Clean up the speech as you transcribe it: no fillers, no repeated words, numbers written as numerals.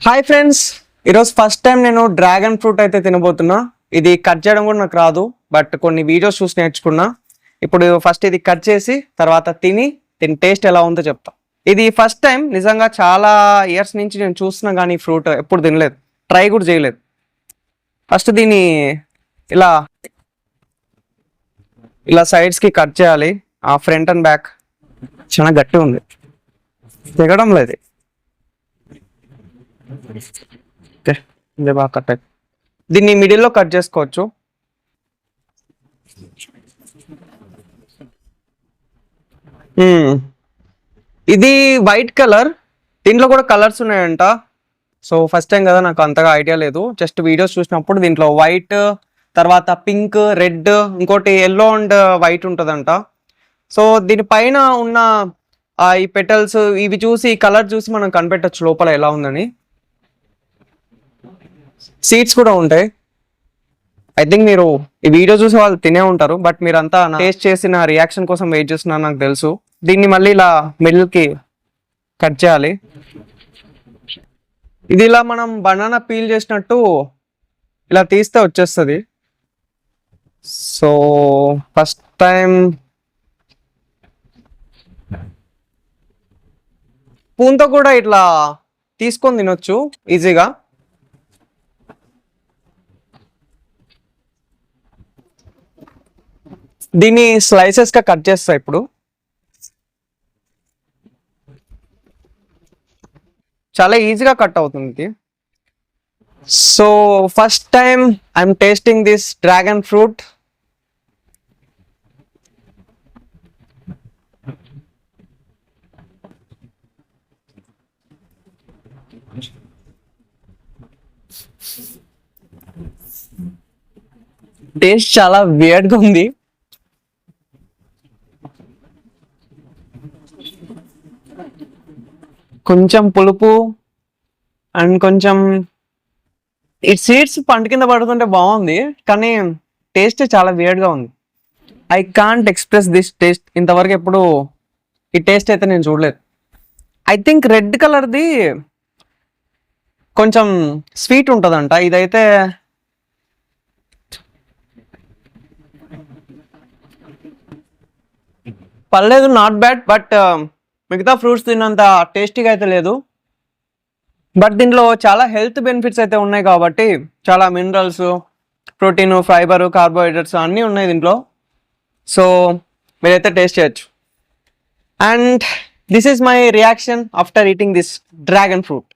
Hi friends, ఈరోజు first time నేను dragon fruit అయితే తినబోతున్నా. ఇది కట్ చేయడం కూడా నాకు రాదు, బట్ కొన్ని వీడియోస్ చూసి నేర్చుకున్నా. ఇప్పుడు ఫస్ట్ ఇది కట్ చేసి తర్వాత తిని దీని టేస్ట్ ఎలా ఉందో చెప్తా. ఇది ఫస్ట్ టైం, నిజంగా చాలా ఇయర్స్ నుంచి నేను చూస్తున్నా కానీ ఫ్రూట్ ఎప్పుడు తినలేదు, ట్రై కూడా చేయలేదు. ఫస్ట్ దీన్ని ఇలా ఇలా సైడ్స్కి కట్ చేయాలి. ఆ ఫ్రంట్ అండ్ బ్యాక్ చాలా గట్టిగా ఉంది, తెగడం లేదు. ఇదే బాగా కట్ అయింది. దీన్ని మిడిల్లో కట్ చేసుకోవచ్చు. ఇది వైట్ కలర్, దీంట్లో కూడా కలర్స్ ఉన్నాయంట. సో ఫస్ట్ టైం కదా, నాకు అంతగా ఐడియా లేదు. జస్ట్ వీడియోస్ చూసినప్పుడు దీంట్లో వైట్, తర్వాత పింక్, రెడ్, ఇంకోటి ఎల్లో అండ్ వైట్ ఉంటుందంట. సో దీనిపైన ఉన్న ఈ పెటల్స్ ఇవి చూసి, కలర్ చూసి మనం కనిపెట్టచ్చు లోపల ఎలా ఉందని. సీడ్స్ కూడా ఉంటాయి. ఐ థింక్ మీరు ఈ వీడియో చూసి వాళ్ళు తినే ఉంటారు, బట్ మీరంతా టేస్ట్ చేసిన రియాక్షన్ కోసం వెయిట్ చేస్తున్నారు నాకు తెలుసు. దీన్ని మళ్ళీ ఇలా మిడిల్కి కట్ చేయాలి. ఇది ఇలా మనం బనానా పీల్ చేసినట్టు ఇలా తీస్తే వచ్చేస్తుంది. సో ఫస్ట్ టైం స్పూన్తో కూడా ఇట్లా తీసుకొని తినొచ్చు ఈజీగా. దీన్ని స్లైసెస్గా కట్ చేస్తా ఇప్పుడు. చాలా ఈజీగా కట్ అవుతుంది. So first time I'm tasting this dragon fruit. Taste చాలా వియర్డ్గా ఉంది. కొంచెం పులుపు అండ్ కొంచెం ఈ సీడ్స్ పంట కింద పడుతుంటే బాగుంది, కానీ టేస్ట్ చాలా వియర్డ్గా ఉంది. I can't express this taste. ఇంతవరకు ఎప్పుడు ఈ టేస్ట్ అయితే నేను చూడలేదు. ఐ థింక్ రెడ్ కలర్ది కొంచెం స్వీట్ ఉంటుందంట. ఇదైతే పర్లేదు, నాట్ బ్యాడ్. బట్ మిగతా ఫ్రూట్స్ తిన్నంత టేస్టీగా అయితే లేదు. బట్ దీంట్లో చాలా హెల్త్ బెనిఫిట్స్ అయితే ఉన్నాయి కాబట్టి, చాలా మినరల్స్, ప్రోటీన్, ఫైబర్, కార్బోహైడ్రేట్స్ అన్నీ ఉన్నాయి దీంట్లో. సో మీరైతే టేస్ట్ చేయొచ్చు. And this is my reaction after eating this dragon fruit.